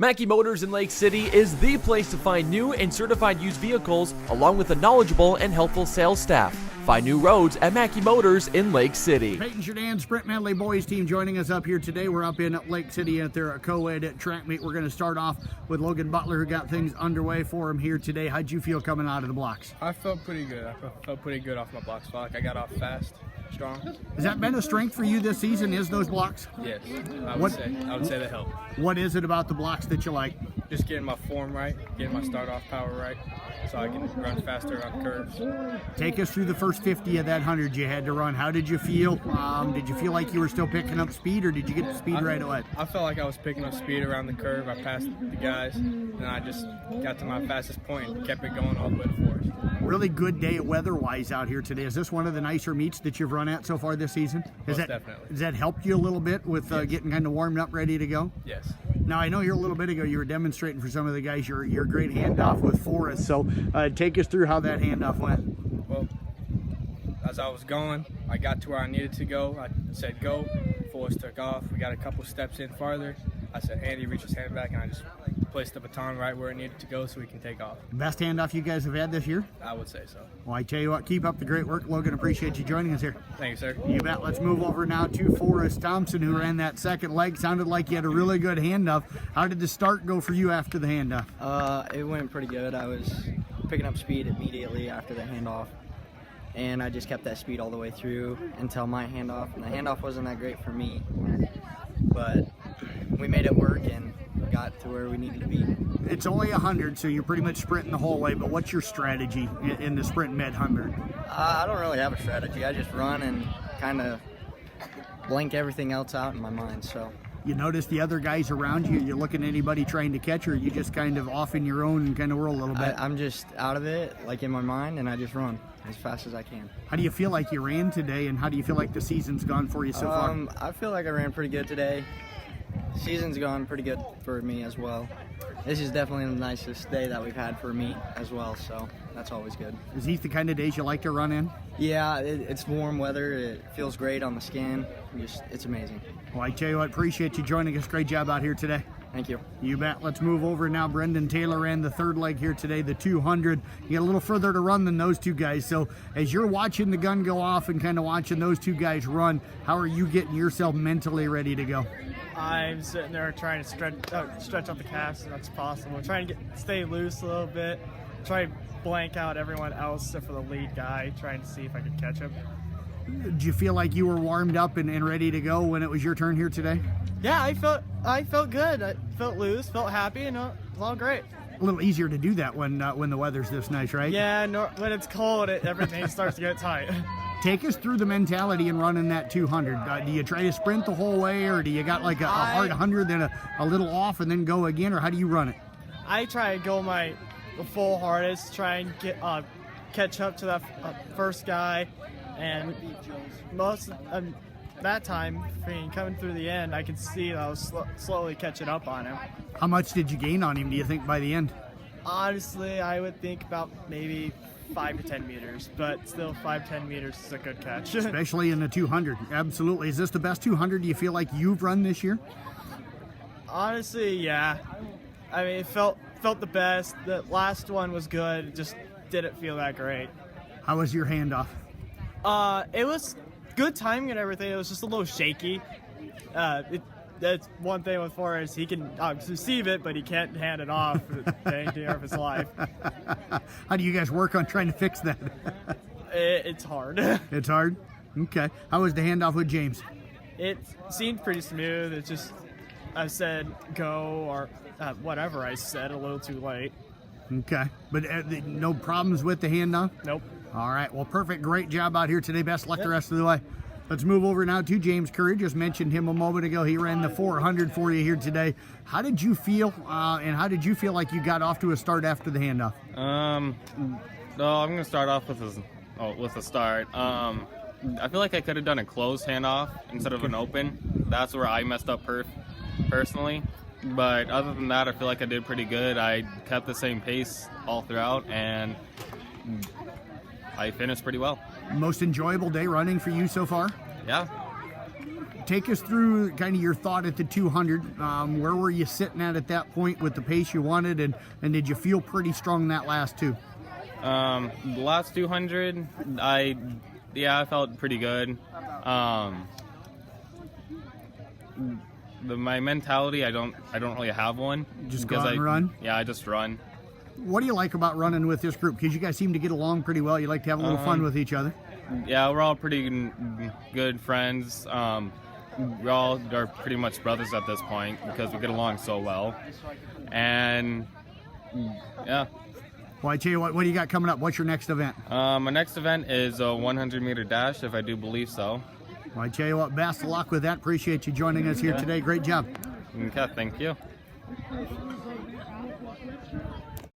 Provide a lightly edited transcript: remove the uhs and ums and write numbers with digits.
Mackey Motors in Lake City is the place to find new and certified used vehicles, along with a knowledgeable and helpful sales staff. Find new roads at Mackey Motors in Lake City. Paton, Churdan, Sprint Medley boys team joining us up here today. We're up in Lake City at their co-ed track meet. We're going to start off with Logan Butler, who got things underway for him here today. How'd you feel coming out of the blocks? I felt pretty good. I felt pretty good off my blocks. Felt like I got off fast, strong. Has that been a strength for you this season, is those blocks? Yes, I would say that helped. What is it about the blocks that you like? Just getting my form right, getting my start-off power right, so I can run faster on curves. Take us through the first 50 of that 100 you had to run. How did you feel? Did you feel like you were still picking up speed, or did you get the speed right away? I felt like I was picking up speed around the curve. I passed the guys, and I just got to my fastest point and kept it going all the way to Forest. Really good day weather-wise out here today. Is this one of the nicer meets that you've run at so far this season? Definitely. Has that helped you a little bit with getting kind of warmed up, ready to go? Yes. Now, I know here a little bit ago you were demonstrating for some of the guys your great handoff with Forrest, so take us through how that handoff went. Well, as I was going, I got to where I needed to go. I said go. Forrest took off. We got a couple steps in farther. I said, Andy, reach his hand back, and I just placed the baton right where it needed to go so we can take off. Best handoff you guys have had this year? I would say so. Well, I tell you what, keep up the great work, Logan. Appreciate you joining us here. Thank you, sir. You bet. Let's move over now to Forrest Thompson, who ran that second leg. Sounded like you had a really good handoff. How did the start go for you after the handoff? It went pretty good. I was picking up speed immediately after the handoff, and I just kept that speed all the way through until my handoff. And the handoff wasn't that great for me, but we made it work and got to where we needed to be. It's only 100, so you're pretty much sprinting the whole way, but what's your strategy in the Sprint Med 100? I don't really have a strategy. I just run and kind of blank everything else out in my mind. So you notice the other guys around you? You're looking at anybody trying to catch, or you just kind of off in your own and kind of whirl a little bit? I'm just out of it, like in my mind, and I just run as fast as I can. How do you feel like you ran today, and how do you feel like the season's gone for you so far? I feel like I ran pretty good today. Season's gone pretty good for me as well. This is definitely the nicest day that we've had for me as well, so that's always good. Is these the kind of days you like to run in? Yeah, it's warm weather. It feels great on the skin. It's amazing. Well, I tell you what, appreciate you joining us. Great job out here today. Thank you. You bet. Let's move over now. Brendon Taylor ran the third leg here today, the 200. You got a little further to run than those two guys. So as you're watching the gun go off and kind of watching those two guys run, how are you getting yourself mentally ready to go? I'm sitting there trying to stretch out the calves as much as possible, trying to stay loose a little bit, try to blank out everyone else except for the lead guy, trying to see if I could catch him. Did you feel like you were warmed up and ready to go when it was your turn here today? Yeah, I felt good. I felt loose, felt happy, and it was all great. A little easier to do that when the weather's this nice, right? Yeah, when it's cold, everything starts to get tight. Take us through the mentality in running that 200. Do you try to sprint the whole way, or do you got like a hard 100, then a little off, and then go again, or how do you run it? I try to go my full hardest, try and get catch up to that first guy, and most that time, coming through the end, I could see that I was slowly catching up on him. How much did you gain on him, do you think, by the end? Honestly, I would think about maybe 5 to 10 meters, but still 5-10 meters is a good catch. Especially in the 200. Absolutely. Is this the best 200 you feel like you've run this year? Honestly, yeah. I mean, it felt the best. The last one was good. It just didn't feel that great. How was your handoff? It was good timing and everything. It was just a little shaky. That's one thing with Forrest. He can receive it, but he can't hand it off for any care of his life. How do you guys work on trying to fix that? It's hard. It's hard? Okay. How was the handoff with James? It seemed pretty smooth. It's just I said go or whatever I said a little too late. Okay. But no problems with the handoff? Nope. All right. Well, perfect. Great job out here today. Best luck the rest of the way. Let's move over now to James Currier. Just mentioned him a moment ago. He ran the 400 for you here today. How did you feel, and how did you feel like you got off to a start after the handoff? I'm going to start off with a start. I feel like I could have done a closed handoff instead of an open. That's where I messed up personally. But other than that, I feel like I did pretty good. I kept the same pace all throughout, and I finished pretty well. Most enjoyable day running for you so far? Yeah. take us through kind of your thought at the 200. Where were you sitting at that point with the pace you wanted, and did you feel pretty strong in that last two? The last 200, I felt pretty good. My mentality, I don't really have one. Just go out and run? Yeah, I just run. What do you like about running with this group? Because you guys seem to get along pretty well. You like to have a little fun with each other. Yeah, we're all pretty good friends. We all are pretty much brothers at this point because we get along so well. And yeah. Well, I tell you what do you got coming up? What's your next event? My next event is a 100-meter dash, if I do believe so. Well, I tell you what, best of luck with that. Appreciate you joining us here today. Great job. Okay, thank you.